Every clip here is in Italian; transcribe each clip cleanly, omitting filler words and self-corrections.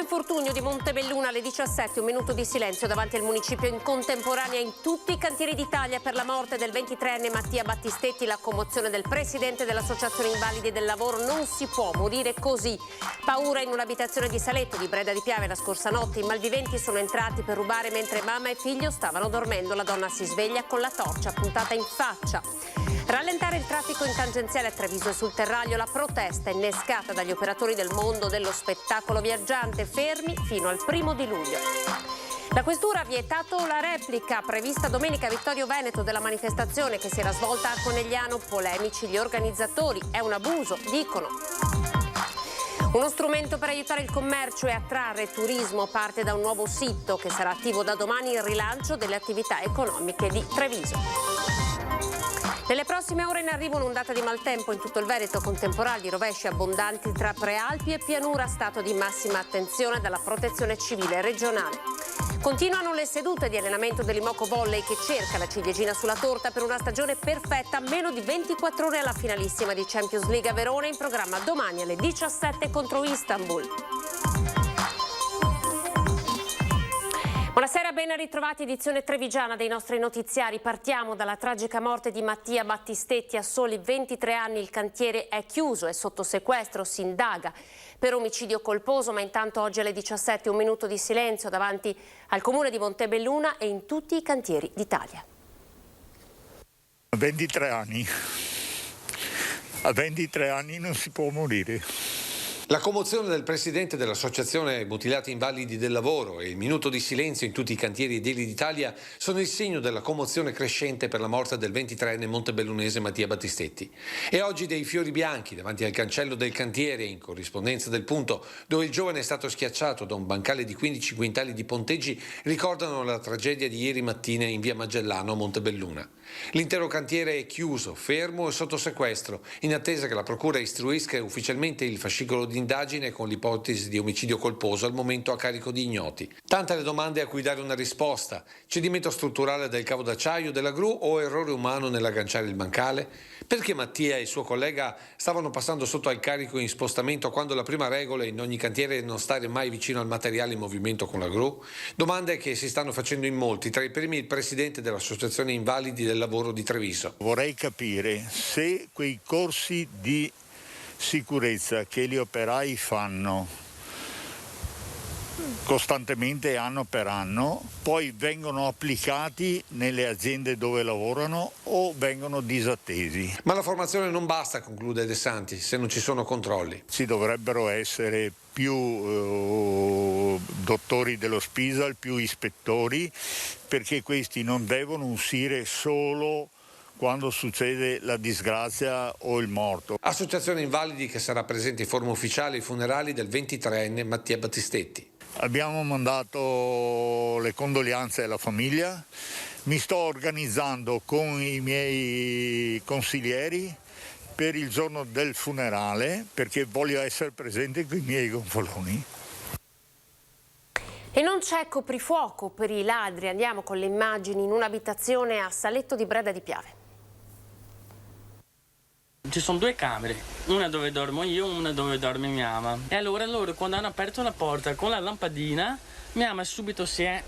infortunio di Montebelluna alle 17, un minuto di silenzio davanti al municipio in contemporanea in tutti i cantieri d'Italia per la morte del 23enne Mattia Battistetti. La commozione del presidente dell'Associazione Invalidi del Lavoro: non si può morire così. Paura in un'abitazione di Saletto di Breda di Piave la scorsa notte. I malviventi sono entrati per rubare mentre mamma e figlio stavano dormendo. La donna si sveglia con la torcia puntata in faccia. Rallentare il traffico in tangenziale a Treviso e sul Terraglio, la protesta innescata dagli operatori del mondo dello spettacolo viaggiante, fermi fino al 1° di luglio. La questura ha vietato la replica prevista domenica a Vittorio Veneto della manifestazione che si era svolta a Conegliano. Polemici gli organizzatori, è un abuso, dicono. Uno strumento per aiutare il commercio e attrarre turismo parte da un nuovo sito che sarà attivo da domani, il rilancio delle attività economiche di Treviso. Nelle prossime ore in arrivo un'ondata di maltempo in tutto il Veneto con temporali, rovesci abbondanti tra prealpi e pianura, stato di massima attenzione dalla Protezione Civile regionale. Continuano le sedute di allenamento dell'Imoco Volley che cerca la ciliegina sulla torta per una stagione perfetta a meno di 24 ore alla finalissima di Champions League a Verona, in programma domani alle 17 contro Istanbul. Buonasera, ben ritrovati, edizione trevigiana dei nostri notiziari. Partiamo dalla tragica morte di Mattia Battistetti. A soli 23 anni il cantiere è chiuso, è sotto sequestro, si indaga per omicidio colposo, ma intanto oggi alle 17 un minuto di silenzio davanti al comune di Montebelluna e in tutti i cantieri d'Italia. 23 anni. A 23 anni non si può morire. La commozione del presidente dell'Associazione Mutilati Invalidi del Lavoro e il minuto di silenzio in tutti i cantieri edili d'Italia sono il segno della commozione crescente per la morte del 23enne montebellunese Mattia Battistetti. E oggi dei fiori bianchi davanti al cancello del cantiere, in corrispondenza del punto dove il giovane è stato schiacciato da un bancale di 15 quintali di ponteggi, ricordano la tragedia di ieri mattina in via Magellano a Montebelluna. L'intero cantiere è chiuso, fermo e sotto sequestro, in attesa che la procura istruisca ufficialmente il fascicolo di indagine con l'ipotesi di omicidio colposo, al momento a carico di ignoti. Tante le domande a cui dare una risposta: cedimento strutturale del cavo d'acciaio della gru o errore umano nell'agganciare il bancale? Perché Mattia e il suo collega stavano passando sotto al carico in spostamento quando la prima regola in ogni cantiere è non stare mai vicino al materiale in movimento con la gru? Domande che si stanno facendo in molti, tra i primi il presidente dell'Associazione Invalidi del Lavoro di Treviso. Vorrei capire se quei corsi di sicurezza che gli operai fanno costantemente anno per anno poi vengono applicati nelle aziende dove lavorano o vengono disattesi. Ma la formazione non basta, conclude De Santi, se non ci sono controlli. Ci dovrebbero essere più dottori dello Spisal, più ispettori, perché questi non devono uscire solo quando succede la disgrazia o il morto. Associazione Invalidi che sarà presente in forma ufficiale ai funerali del 23enne Mattia Battistetti. Abbiamo mandato le condoglianze alla famiglia, mi sto organizzando con i miei consiglieri per il giorno del funerale perché voglio essere presente con i miei gonfaloni. E non c'è coprifuoco per i ladri, andiamo con le immagini in un'abitazione a Saletto di Breda di Piave. Ci sono 2 camere, una dove dormo io, una dove dorme mia mamma. E allora loro quando hanno aperto la porta con la lampadina, mia mamma subito si è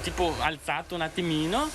tipo alzato un attimino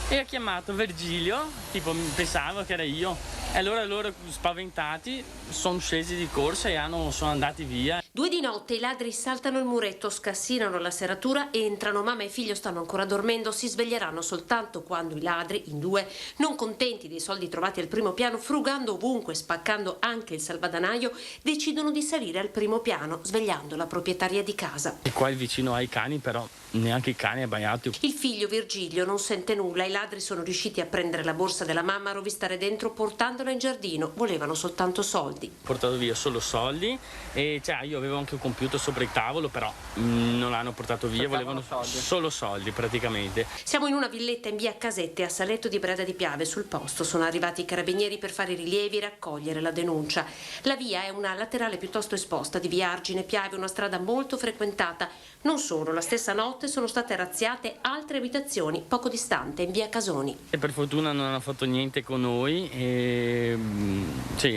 e ha chiamato Virgilio, tipo pensavo che era io. E allora loro spaventati sono scesi di corsa e sono andati via. 2 di notte i ladri saltano il muretto, scassinano la serratura, entrano, mamma e figlio stanno ancora dormendo, si sveglieranno soltanto quando i ladri, in 2, non contenti dei soldi trovati al primo piano, frugando ovunque, spaccando anche il salvadanaio, decidono di salire al primo piano, svegliando la proprietaria di casa. E qua è vicino ai cani, però neanche i cani abbaiati. Il figlio Virgilio non sente nulla, i ladri sono riusciti a prendere la borsa della mamma, a rovistare dentro, portandola in giardino, volevano soltanto soldi. Ho portato via solo soldi e io avevo anche un computer sopra il tavolo, però non l'hanno portato via, volevano solo soldi praticamente. Siamo in una villetta in via Casette a Saletto di Breda di Piave. Sul posto sono arrivati i carabinieri per fare i rilievi e raccogliere la denuncia. La via è una laterale piuttosto esposta di via Argine Piave, una strada molto frequentata. Non solo, la stessa notte sono state razziate altre abitazioni poco distante, in via Casoni. E per fortuna non hanno fatto niente con noi e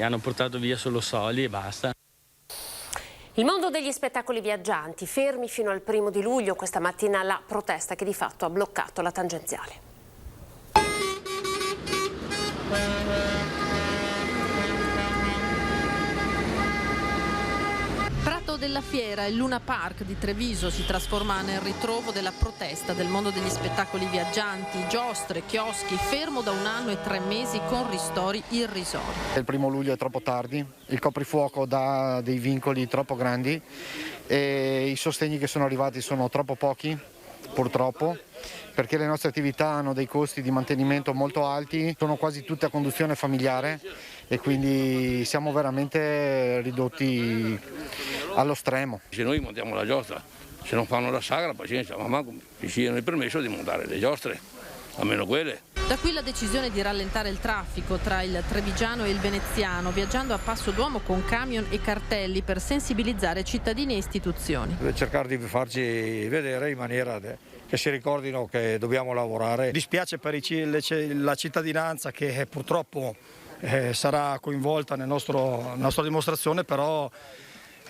hanno portato via solo soldi e basta. Il mondo degli spettacoli viaggianti, fermi fino al 1° luglio, questa mattina la protesta che di fatto ha bloccato la tangenziale. Prato della Fiera, il Luna Park di Treviso si trasforma nel ritrovo della protesta del mondo degli spettacoli viaggianti, giostre, chioschi, fermo da 1 anno e 3 mesi con ristori irrisori. Il 1° luglio è troppo tardi, il coprifuoco dà dei vincoli troppo grandi e i sostegni che sono arrivati sono troppo pochi, purtroppo, perché le nostre attività hanno dei costi di mantenimento molto alti, sono quasi tutte a conduzione familiare e quindi siamo veramente ridotti allo stremo. Se noi montiamo la giostra, se non fanno la sagra, pazienza, ma manco ci siano il permesso di montare le giostre, almeno quelle. Da qui la decisione di rallentare il traffico tra il trevigiano e il veneziano, viaggiando a passo d'uomo con camion e cartelli per sensibilizzare cittadini e istituzioni. Cercare di farci vedere in maniera che si ricordino che dobbiamo lavorare. Dispiace per la cittadinanza che purtroppo sarà coinvolta nella nostra dimostrazione, però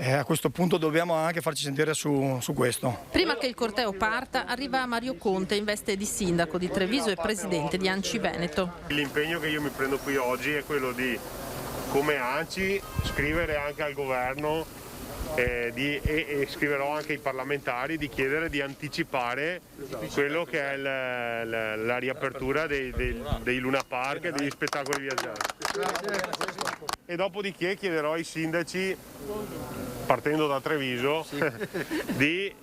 a questo punto dobbiamo anche farci sentire su questo. Prima che il corteo parta arriva Mario Conte in veste di sindaco di Treviso e presidente di ANCI Veneto. L'impegno che io mi prendo qui oggi è quello di, come ANCI, scrivere anche al governo e scriverò anche ai parlamentari di chiedere di anticipare quello che è la riapertura dei Luna Park e degli spettacoli viaggianti. E dopodiché chiederò ai sindaci, partendo da Treviso, di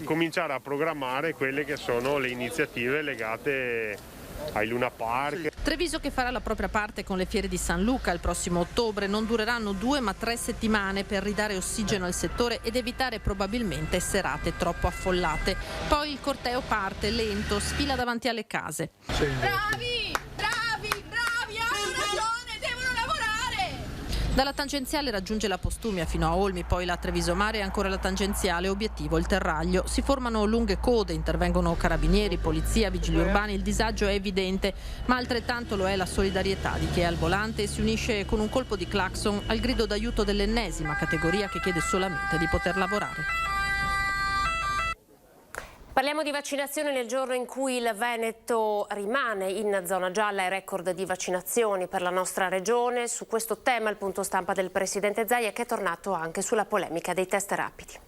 cominciare a programmare quelle che sono le iniziative legate ai Luna Park. Treviso che farà la propria parte con le fiere di San Luca il prossimo ottobre. Non dureranno 2 ma 3 settimane per ridare ossigeno al settore ed evitare probabilmente serate troppo affollate. Poi il corteo parte lento, sfila davanti alle case. Sì. Bravi, hanno ragione, devono lavorare! Dalla tangenziale raggiunge la Postumia fino a Olmi, poi la Treviso Mare e ancora la tangenziale, obiettivo il Terraglio. Si formano lunghe code, intervengono carabinieri, polizia, vigili urbani, il disagio è evidente, ma altrettanto lo è la solidarietà di chi è al volante e si unisce con un colpo di clacson al grido d'aiuto dell'ennesima categoria che chiede solamente di poter lavorare. Parliamo di vaccinazione nel giorno in cui il Veneto rimane in zona gialla e record di vaccinazioni per la nostra regione. Su questo tema il punto stampa del presidente Zaia, che è tornato anche sulla polemica dei test rapidi.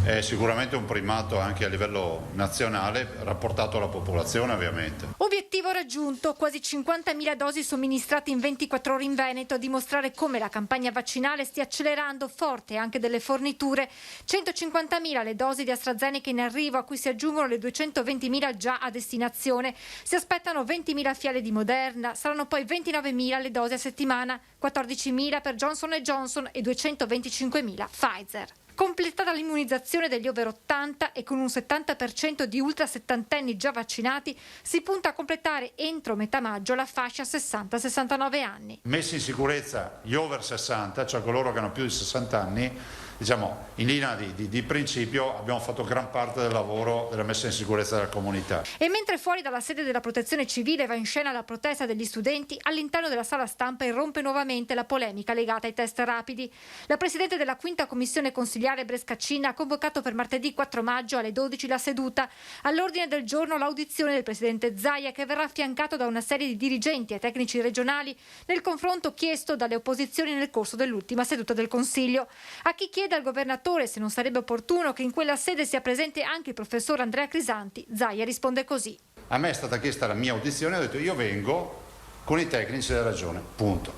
È sicuramente un primato anche a livello nazionale rapportato alla popolazione, ovviamente. Obiettivo raggiunto, quasi 50.000 dosi somministrate in 24 ore in Veneto a dimostrare come la campagna vaccinale stia accelerando, forte anche delle forniture. 150.000 le dosi di AstraZeneca in arrivo, a cui si aggiungono le 220.000 già a destinazione. Si aspettano 20.000 fiale di Moderna, saranno poi 29.000 le dosi a settimana, 14.000 per Johnson & Johnson e 225.000 Pfizer. Completata l'immunizzazione degli over 80 e con un 70% di ultra settantenni già vaccinati, si punta a completare entro metà maggio la fascia 60-69 anni. Messi in sicurezza gli over 60, cioè coloro che hanno più di 60 anni, diciamo, in linea di principio abbiamo fatto gran parte del lavoro della messa in sicurezza della comunità. E mentre fuori dalla sede della Protezione Civile va in scena la protesta degli studenti, all'interno della sala stampa irrompe nuovamente la polemica legata ai test rapidi. La Presidente della 5ª Commissione Consiliare Brescaccina ha convocato per martedì 4 maggio alle 12 la seduta. All'ordine del giorno l'audizione del Presidente Zaia, che verrà affiancato da una serie di dirigenti e tecnici regionali nel confronto chiesto dalle opposizioni nel corso dell'ultima seduta del Consiglio. A chi chiede al governatore se non sarebbe opportuno che in quella sede sia presente anche il professor Andrea Crisanti, Zaia risponde così. A me è stata chiesta la mia audizione e ho detto io vengo con i tecnici della Regione, punto.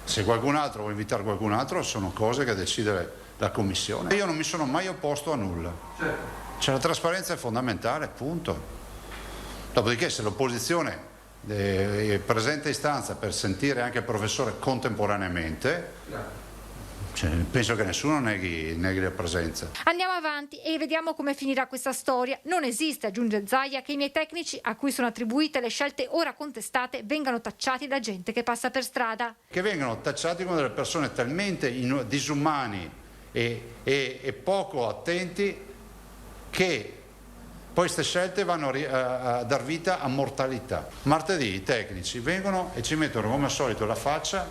Se qualcun altro vuole invitare qualcun altro sono cose che decide la Commissione. Io non mi sono mai opposto a nulla. Cioè, la trasparenza è fondamentale, punto. Dopodiché se l'opposizione presenta istanza per sentire anche il professore contemporaneamente, penso che nessuno neghi la presenza. Andiamo avanti e vediamo come finirà questa storia. Non esiste, aggiunge Zaia, che i miei tecnici, a cui sono attribuite le scelte ora contestate, vengano tacciati da gente che passa per strada. Che vengano tacciati come delle persone talmente disumani e poco attenti che poi queste scelte vanno a dar vita a mortalità. Martedì i tecnici vengono e ci mettono come al solito la faccia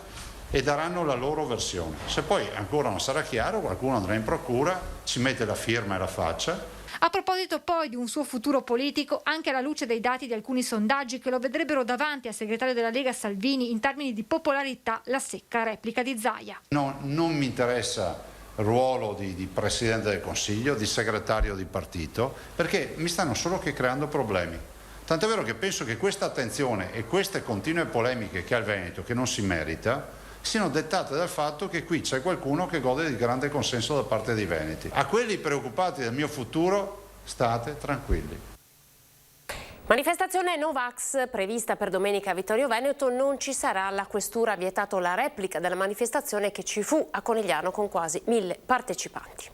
e daranno la loro versione. Se poi ancora non sarà chiaro, qualcuno andrà in procura, ci mette la firma e la faccia. A proposito poi di un suo futuro politico, anche alla luce dei dati di alcuni sondaggi che lo vedrebbero davanti al segretario della Lega Salvini in termini di popolarità, la secca replica di Zaia. No, non mi interessa il ruolo di Presidente del Consiglio, di segretario di partito, perché mi stanno solo che creando problemi. Tant'è vero che penso che questa attenzione e queste continue polemiche che ha il Veneto, che non si merita, siano dettate dal fatto che qui c'è qualcuno che gode di grande consenso da parte dei veneti. A quelli preoccupati del mio futuro, state tranquilli. Manifestazione Novax prevista per domenica a Vittorio Veneto, non ci sarà. La questura ha vietato la replica della manifestazione che ci fu a Conegliano con quasi 1000 partecipanti.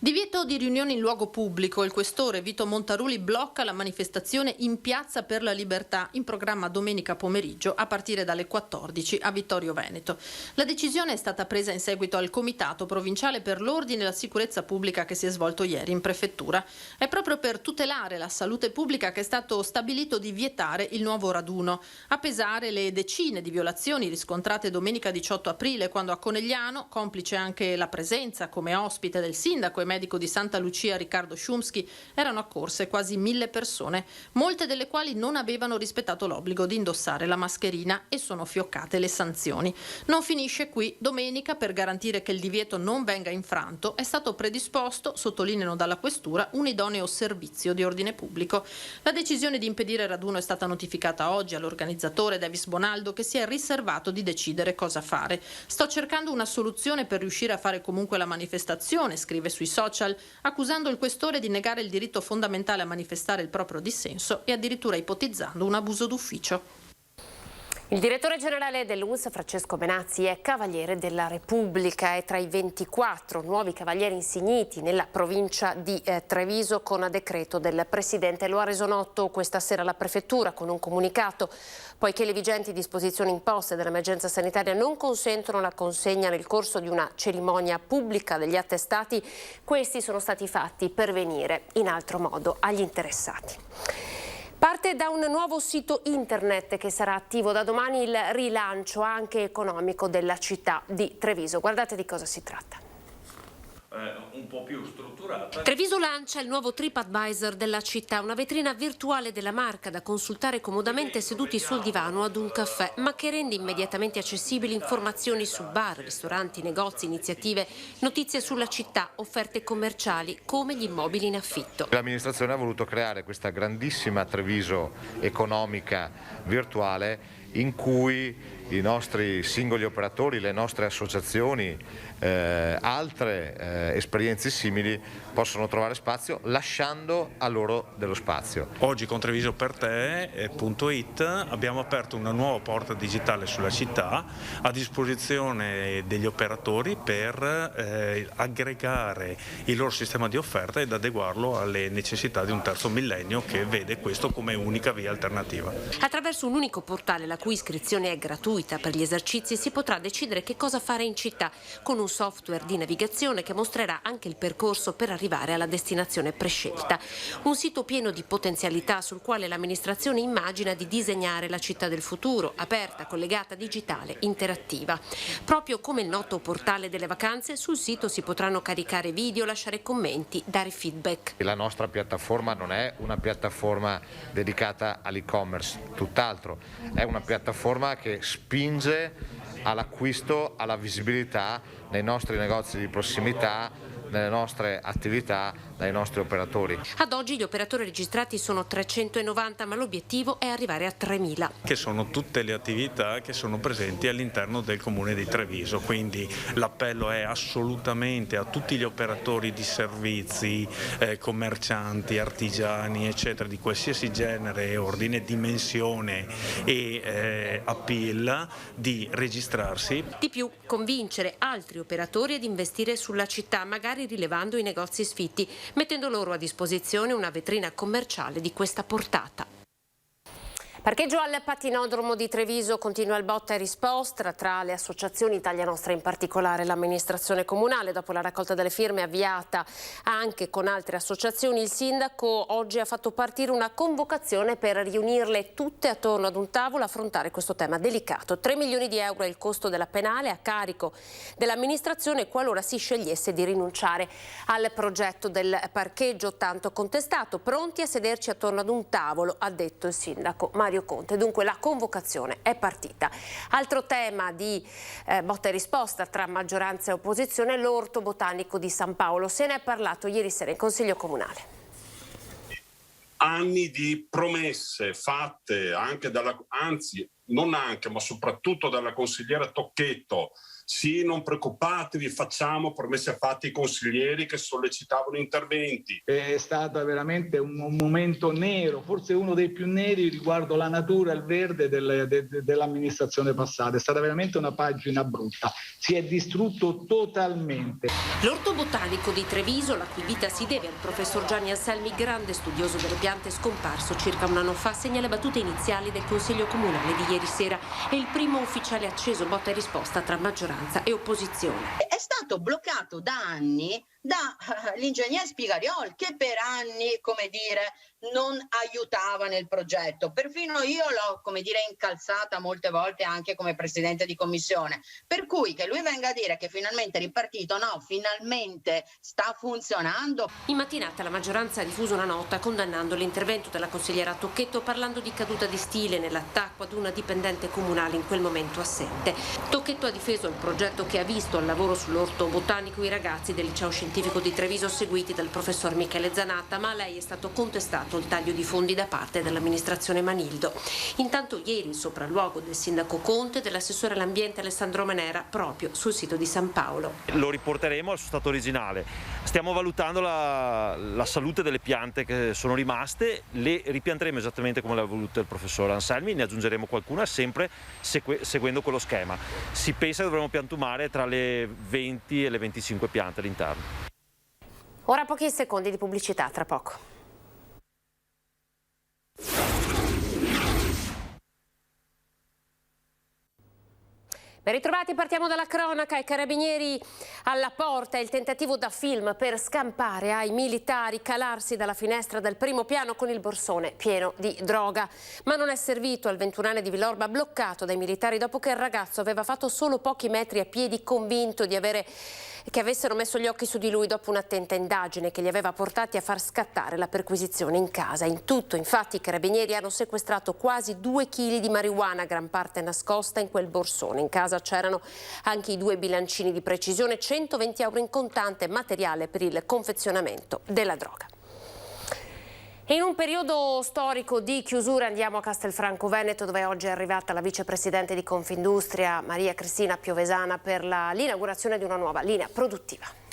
Divieto di riunioni in luogo pubblico. Il questore Vito Montaruli blocca la manifestazione in Piazza per la Libertà, in programma domenica pomeriggio a partire dalle 14 a Vittorio Veneto. La decisione è stata presa in seguito al Comitato Provinciale per l'Ordine e la Sicurezza Pubblica che si è svolto ieri in prefettura. È proprio per tutelare la salute pubblica che è stato stabilito di vietare il nuovo raduno. A pesare le decine di violazioni riscontrate domenica 18 aprile, quando a Conegliano, complice anche la presenza come ospite del sindaco e medico di Santa Lucia Riccardo Szumski, erano accorse quasi 1000 persone, molte delle quali non avevano rispettato l'obbligo di indossare la mascherina e sono fioccate le sanzioni. Non finisce qui. Domenica, per garantire che il divieto non venga infranto, è stato predisposto, sottolineano dalla questura, un idoneo servizio di ordine pubblico. La decisione di impedire il raduno è stata notificata oggi all'organizzatore Davis Bonaldo, che si è riservato di decidere cosa fare. Sto cercando una soluzione per riuscire a fare comunque la manifestazione, scrive sui social, accusando il questore di negare il diritto fondamentale a manifestare il proprio dissenso e addirittura ipotizzando un abuso d'ufficio. Il direttore generale dell'UNS, Francesco Benazzi, è Cavaliere della Repubblica. È tra i 24 nuovi cavalieri insigniti nella provincia di Treviso con decreto del Presidente. Lo ha reso noto questa sera la Prefettura con un comunicato, poiché le vigenti disposizioni imposte dall'emergenza sanitaria non consentono la consegna nel corso di una cerimonia pubblica degli attestati. Questi sono stati fatti pervenire in altro modo agli interessati. Parte da un nuovo sito internet che sarà attivo da domani il rilancio anche economico della città di Treviso. Guardate di cosa si tratta. Un po' più strutturata. Treviso lancia il nuovo TripAdvisor della città, una vetrina virtuale della marca da consultare comodamente seduti sul divano ad un caffè, ma che rende immediatamente accessibili informazioni su bar, ristoranti, negozi, iniziative, notizie sulla città, offerte commerciali come gli immobili in affitto. L'amministrazione ha voluto creare questa grandissima Treviso economica virtuale in cui i nostri singoli operatori, le nostre associazioni, altre esperienze simili possono trovare spazio lasciando a loro dello spazio. Oggi con trevisoperte.it abbiamo aperto una nuova porta digitale sulla città a disposizione degli operatori per aggregare il loro sistema di offerta ed adeguarlo alle necessità di un terzo millennio che vede questo come unica via alternativa. Attraverso un unico portale, la cui iscrizione è gratuita per gli esercizi, si potrà decidere che cosa fare in città con un software di navigazione che mostrerà anche il percorso per arrivare alla destinazione prescelta. Un sito pieno di potenzialità sul quale l'amministrazione immagina di disegnare la città del futuro, aperta, collegata, digitale, interattiva. Proprio come il noto portale delle vacanze, sul sito si potranno caricare video, lasciare commenti, dare feedback. La nostra piattaforma non è una piattaforma dedicata all'e-commerce, tutt'altro, è una piattaforma che spinge all'acquisto, alla visibilità nei nostri negozi di prossimità, nelle nostre attività, dai nostri operatori. Ad oggi gli operatori registrati sono 390, ma l'obiettivo è arrivare a 3.000. Che sono tutte le attività che sono presenti all'interno del comune di Treviso, quindi l'appello è assolutamente a tutti gli operatori di servizi, commercianti, artigiani, eccetera, di qualsiasi genere, ordine, dimensione e appeal, di registrarsi. Di più, convincere altri operatori ad investire sulla città, magari rilevando i negozi sfitti, mettendo loro a disposizione una vetrina commerciale di questa portata. Parcheggio al patinodromo di Treviso, continua il botta e risposta tra le associazioni, Italia Nostra in particolare, l'amministrazione comunale. Dopo la raccolta delle firme avviata anche con altre associazioni, il sindaco oggi ha fatto partire una convocazione per riunirle tutte attorno ad un tavolo e affrontare questo tema delicato. 3 milioni di euro è il costo della penale a carico dell'amministrazione qualora si scegliesse di rinunciare al progetto del parcheggio tanto contestato. Pronti a sederci attorno ad un tavolo, ha detto il sindaco Mario Conte. Dunque la convocazione è partita. Altro tema di botta e risposta tra maggioranza e opposizione, l'orto botanico di San Paolo. Se ne è parlato ieri sera in Consiglio Comunale. Anni di promesse fatte anche ma soprattutto dalla consigliera Tocchetto. Sì, non preoccupatevi, facciamo promesse fatte ai consiglieri che sollecitavano interventi. È stato veramente un momento nero, forse uno dei più neri riguardo la natura e il verde dell'amministrazione passata. È stata veramente una pagina brutta. Si è distrutto totalmente. L'orto botanico di Treviso, la cui vita si deve al professor Gianni Anselmi, grande studioso delle piante, scomparso circa un anno fa, segna le battute iniziali del Consiglio Comunale di ieri sera. È il primo ufficiale acceso botta e risposta tra maggioranza e opposizione. È stato bloccato da anni dall'ingegner Spigariol, che per anni, non aiutava nel progetto. Perfino io l'ho, incalzata molte volte anche come presidente di commissione. Per cui che lui venga a dire che finalmente è ripartito, no, finalmente sta funzionando. In mattinata la maggioranza ha diffuso una nota condannando l'intervento della consigliera Tocchetto, parlando di caduta di stile nell'attacco ad una dipendente comunale in quel momento assente. Tocchetto ha difeso il progetto che ha visto al lavoro sull'orto botanico i ragazzi del liceo scientifico di Treviso seguiti dal professor Michele Zanatta, ma a lei è stato contestato il taglio di fondi da parte dell'amministrazione Manildo. Intanto ieri il sopralluogo del sindaco Conte e dell'assessore all'ambiente Alessandro Manera proprio sul sito di San Paolo. Lo riporteremo al suo stato originale. Stiamo valutando la salute delle piante che sono rimaste, le ripianteremo esattamente come l'ha voluto il professor Anselmi, ne aggiungeremo qualcuna sempre seguendo quello schema. Si pensa che dovremo piantumare tra le 20 e le 25 piante all'interno. Ora pochi secondi di pubblicità, tra poco. Ben ritrovati, partiamo dalla cronaca. I carabinieri alla porta, il tentativo da film per scampare ai militari, calarsi dalla finestra del primo piano con il borsone pieno di droga. Ma non è servito al 21enne di Villorba, bloccato dai militari dopo che il ragazzo aveva fatto solo pochi metri a piedi, convinto che avessero messo gli occhi su di lui dopo un'attenta indagine che li aveva portati a far scattare la perquisizione in casa. In tutto, infatti, i carabinieri hanno sequestrato quasi 2 chili di marijuana, gran parte nascosta in quel borsone. In casa c'erano anche i 2 bilancini di precisione, 120 euro in contante, materiale per il confezionamento della droga. In un periodo storico di chiusura andiamo a Castelfranco Veneto, dove oggi è arrivata la vicepresidente di Confindustria Maria Cristina Piovesana per l'inaugurazione di una nuova linea produttiva.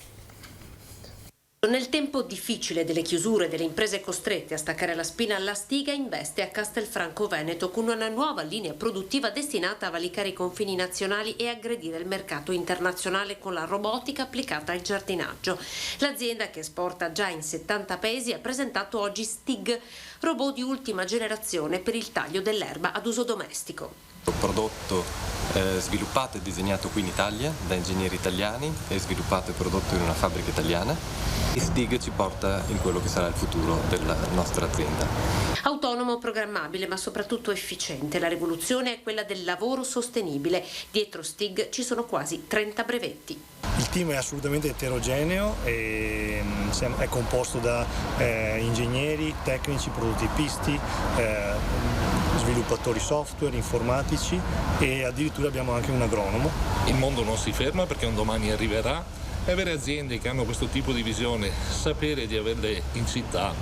Nel tempo difficile delle chiusure delle imprese costrette a staccare la spina, la Stiga investe a Castelfranco Veneto con una nuova linea produttiva destinata a valicare i confini nazionali e aggredire il mercato internazionale con la robotica applicata al giardinaggio. L'azienda, che esporta già in 70 paesi, ha presentato oggi Stig, robot di ultima generazione per il taglio dell'erba ad uso domestico. Un prodotto sviluppato e disegnato qui in Italia da ingegneri italiani e sviluppato e prodotto in una fabbrica italiana. E Stig ci porta in quello che sarà il futuro della nostra azienda. Autonomo, programmabile, ma soprattutto efficiente. La rivoluzione è quella del lavoro sostenibile. Dietro Stig ci sono quasi 30 brevetti. Il team è assolutamente eterogeneo e è composto da ingegneri, tecnici, prototipisti, sviluppatori software, informatici e addirittura abbiamo anche un agronomo. Il mondo non si ferma perché un domani arriverà e avere aziende che hanno questo tipo di visione, sapere di averle in città,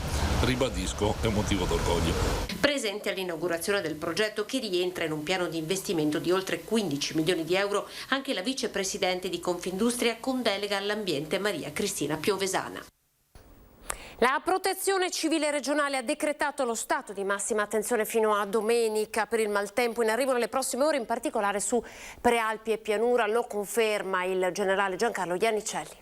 ribadisco, è un motivo d'orgoglio. Presente all'inaugurazione del progetto, che rientra in un piano di investimento di oltre 15 milioni di euro, anche la vicepresidente di Confindustria con delega all'ambiente Maria Cristina Piovesana. La Protezione Civile regionale ha decretato lo stato di massima attenzione fino a domenica per il maltempo in arrivo nelle prossime ore, in particolare su Prealpi e Pianura. Lo conferma il generale Giancarlo Iannicelli.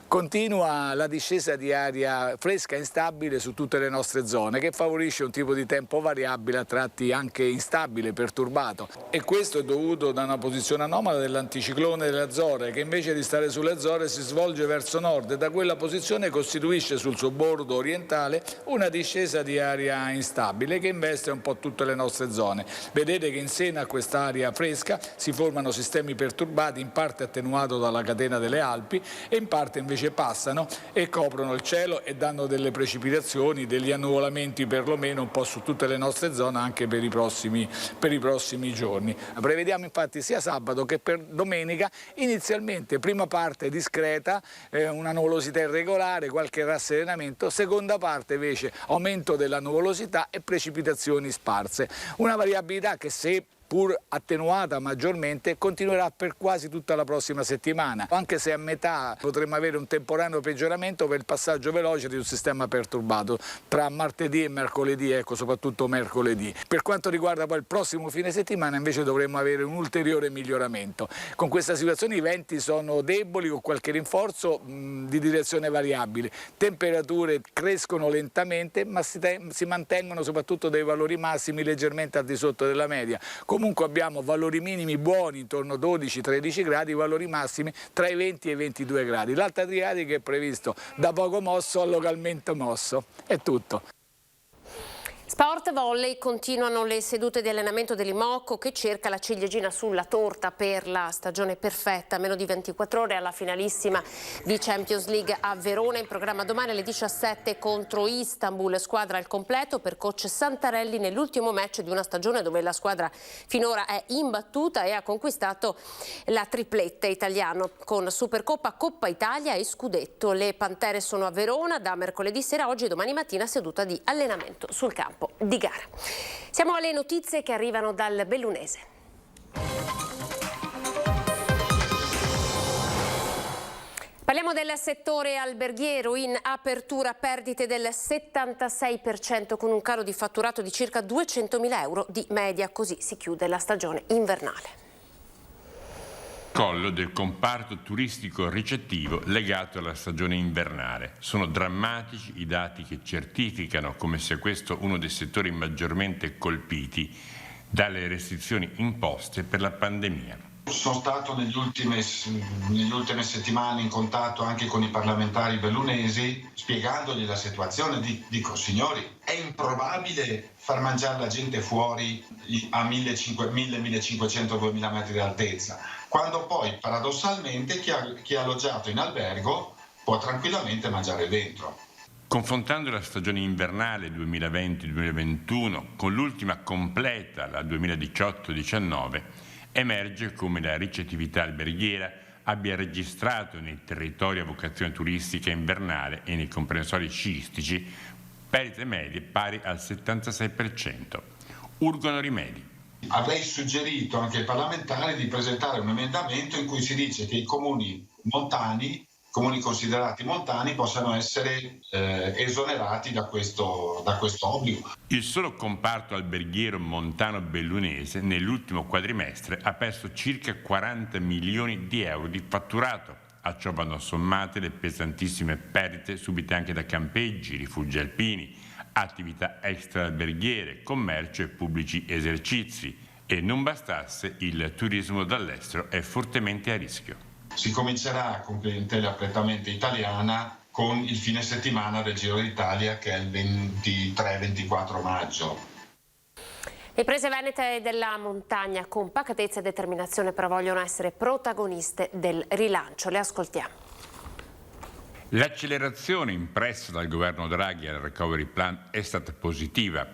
Continua la discesa di aria fresca e instabile su tutte le nostre zone, che favorisce un tipo di tempo variabile, a tratti anche instabile, perturbato. E questo è dovuto da una posizione anomala dell'anticiclone delle Azzorre, che invece di stare sulle Azzorre si svolge verso nord e da quella posizione costituisce sul suo bordo orientale una discesa di aria instabile che investe un po' tutte le nostre zone. Vedete che in seno a quest'aria fresca si formano sistemi perturbati, in parte attenuato dalla catena delle Alpi e in parte invece passano e coprono il cielo e danno delle precipitazioni, degli annuvolamenti perlomeno un po' su tutte le nostre zone anche per i prossimi giorni. Prevediamo infatti sia sabato che per domenica inizialmente prima parte discreta, una nuvolosità irregolare, qualche rasserenamento, seconda parte invece aumento della nuvolosità e precipitazioni sparse. Una variabilità che, se pur attenuata maggiormente, continuerà per quasi tutta la prossima settimana, anche se a metà potremo avere un temporaneo peggioramento per il passaggio veloce di un sistema perturbato tra martedì e mercoledì, soprattutto mercoledì. Per quanto riguarda poi il prossimo fine settimana invece dovremo avere un ulteriore miglioramento. Con questa situazione i venti sono deboli, con qualche rinforzo di direzione variabile, temperature crescono lentamente ma si mantengono soprattutto dei valori massimi leggermente al di sotto della media. Comunque abbiamo valori minimi buoni intorno a 12-13 gradi, valori massimi tra i 20 e i 22 gradi. L'Alta Adriatica è previsto da poco mosso a localmente mosso. È tutto. Sport volley, continuano le sedute di allenamento dell'Imocco che cerca la ciliegina sulla torta per la stagione perfetta. Meno di 24 ore alla finalissima di Champions League a Verona, in programma domani alle 17 contro Istanbul. Squadra al completo per coach Santarelli nell'ultimo match di una stagione dove la squadra finora è imbattuta e ha conquistato la tripletta italiano con Supercoppa, Coppa Italia e Scudetto. Le Pantere sono a Verona da mercoledì sera, oggi e domani mattina seduta di allenamento sul campo di gara. Siamo alle notizie che arrivano dal Bellunese. Parliamo del settore alberghiero, in apertura perdite del 76% con un calo di fatturato di circa 200.000 euro di media, così si chiude la stagione invernale. Crollo del comparto turistico ricettivo legato alla stagione invernale. Sono drammatici i dati che certificano come sia questo uno dei settori maggiormente colpiti dalle restrizioni imposte per la pandemia. Sono stato nelle ultime settimane in contatto anche con i parlamentari bellunesi, spiegandogli la situazione. Dico, signori, è improbabile far mangiare la gente fuori a 1.500-2.000 metri di altezza, quando poi paradossalmente chi è alloggiato in albergo può tranquillamente mangiare dentro. Confrontando la stagione invernale 2020-2021 con l'ultima completa, la 2018-19, emerge come la ricettività alberghiera abbia registrato nei territori a vocazione turistica invernale e nei comprensori sciistici perdite medie pari al 76%. Urgono rimedi. Avrei suggerito anche ai parlamentari di presentare un emendamento in cui si dice che i comuni montani, comuni considerati montani, possano essere esonerati da questo obbligo. Il solo comparto alberghiero montano bellunese nell'ultimo quadrimestre ha perso circa 40 milioni di euro di fatturato. A ciò vanno sommate le pesantissime perdite subite anche da campeggi, rifugi alpini, attività extra-alberghiere, commercio e pubblici esercizi. E non bastasse, il turismo dall'estero è fortemente a rischio. Si comincerà con clientela prettamente italiana con il fine settimana del Giro d'Italia, che è il 23-24 maggio. Le imprese venete della montagna con pacatezza e determinazione però vogliono essere protagoniste del rilancio. Le ascoltiamo. L'accelerazione impressa dal governo Draghi al Recovery Plan è stata positiva.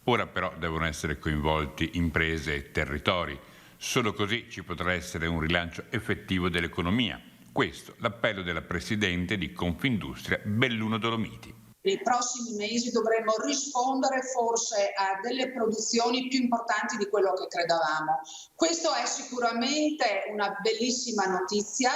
Ora però devono essere coinvolti imprese e territori. Solo così ci potrà essere un rilancio effettivo dell'economia. Questo l'appello della Presidente di Confindustria Belluno Dolomiti. Nei prossimi mesi dovremo rispondere forse a delle produzioni più importanti di quello che credevamo. Questo è sicuramente una bellissima notizia,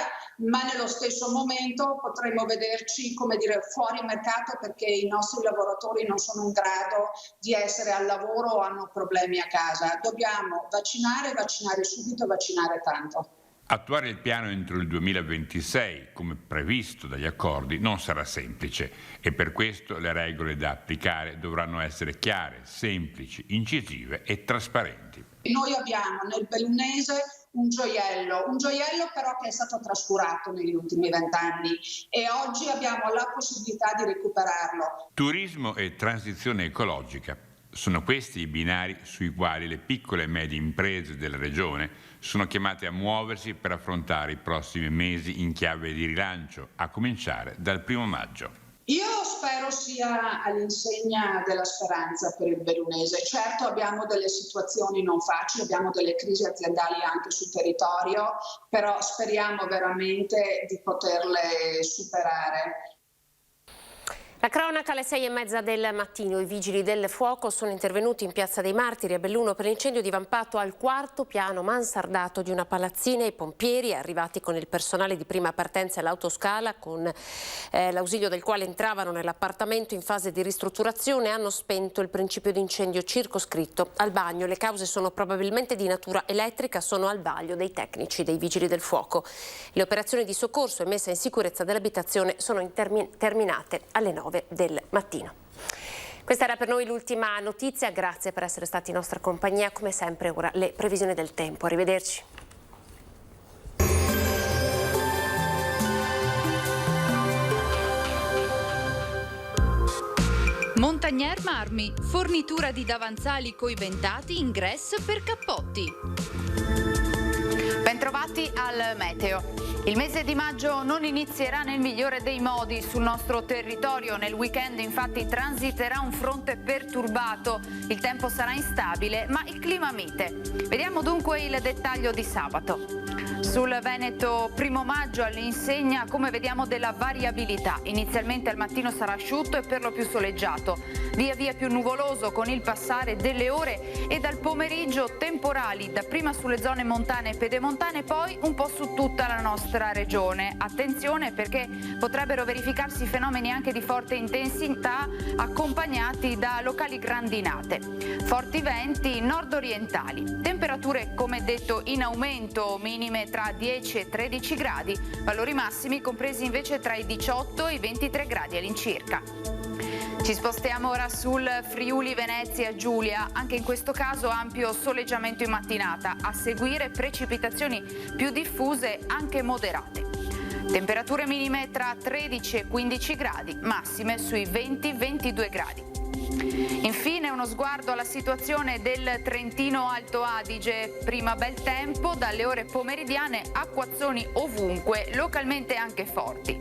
ma nello stesso momento potremo vederci, fuori mercato perché i nostri lavoratori non sono in grado di essere al lavoro o hanno problemi a casa. Dobbiamo vaccinare subito, vaccinare tanto. Attuare il piano entro il 2026, come previsto dagli accordi, non sarà semplice e per questo le regole da applicare dovranno essere chiare, semplici, incisive e trasparenti. Noi abbiamo nel bellunese un gioiello però che è stato trascurato negli ultimi 20 anni e oggi abbiamo la possibilità di recuperarlo. Turismo e transizione ecologica. Sono questi i binari sui quali le piccole e medie imprese della regione sono chiamate a muoversi per affrontare i prossimi mesi in chiave di rilancio, a cominciare dal 1° maggio. Io spero sia all'insegna della speranza per il bellunese. Certo abbiamo delle situazioni non facili, abbiamo delle crisi aziendali anche sul territorio, però speriamo veramente di poterle superare. La cronaca alle 6:30 del mattino. I vigili del fuoco sono intervenuti in Piazza dei Martiri a Belluno per l'incendio divampato al 4º piano mansardato di una palazzina. I pompieri, arrivati con il personale di prima partenza e l'autoscala, con l'ausilio del quale entravano nell'appartamento in fase di ristrutturazione, hanno spento il principio di incendio circoscritto al bagno. Le cause sono probabilmente di natura elettrica, sono al vaglio dei tecnici dei vigili del fuoco. Le operazioni di soccorso e messa in sicurezza dell'abitazione sono terminate alle 9 del mattino. Questa era per noi l'ultima notizia, grazie per essere stati in nostra compagnia. Come sempre ora le previsioni del tempo. Arrivederci. Montagnier Marmi, fornitura di davanzali coibentati in grès per cappotti. Bentrovati al meteo. Il mese di maggio non inizierà nel migliore dei modi sul nostro territorio. Nel weekend infatti transiterà un fronte perturbato, il tempo sarà instabile ma il clima mite. Vediamo dunque il dettaglio di sabato. Sul Veneto 1° maggio all'insegna, come vediamo, della variabilità. Inizialmente al mattino sarà asciutto e per lo più soleggiato, via via più nuvoloso con il passare delle ore e dal pomeriggio temporali, dapprima sulle zone montane e pedemontane, poi un po' su tutta la nostra regione. Attenzione perché potrebbero verificarsi fenomeni anche di forte intensità accompagnati da locali grandinate. Forti venti nord-orientali. Temperature, come detto, in aumento, minime tra 10 e 13 gradi, valori massimi compresi invece tra i 18 e i 23 gradi all'incirca. Ci spostiamo ora sul Friuli Venezia Giulia, anche in questo caso ampio soleggiamento in mattinata, a seguire precipitazioni più diffuse anche moderate. Temperature minime tra 13 e 15 gradi, massime sui 20-22 gradi. Infine uno sguardo alla situazione del Trentino Alto Adige. Prima bel tempo, dalle ore pomeridiane acquazzoni ovunque, localmente anche forti.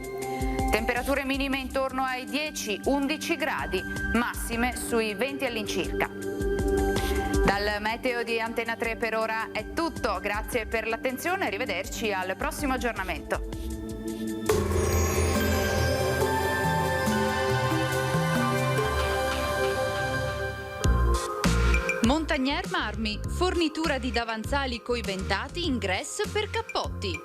Temperature minime intorno ai 10-11 gradi, massime sui 20 all'incirca. Dal meteo di Antena 3 per ora è tutto, grazie per l'attenzione, arrivederci al prossimo aggiornamento. Montagnier Marmi, fornitura di davanzali coibentati in grès per cappotti.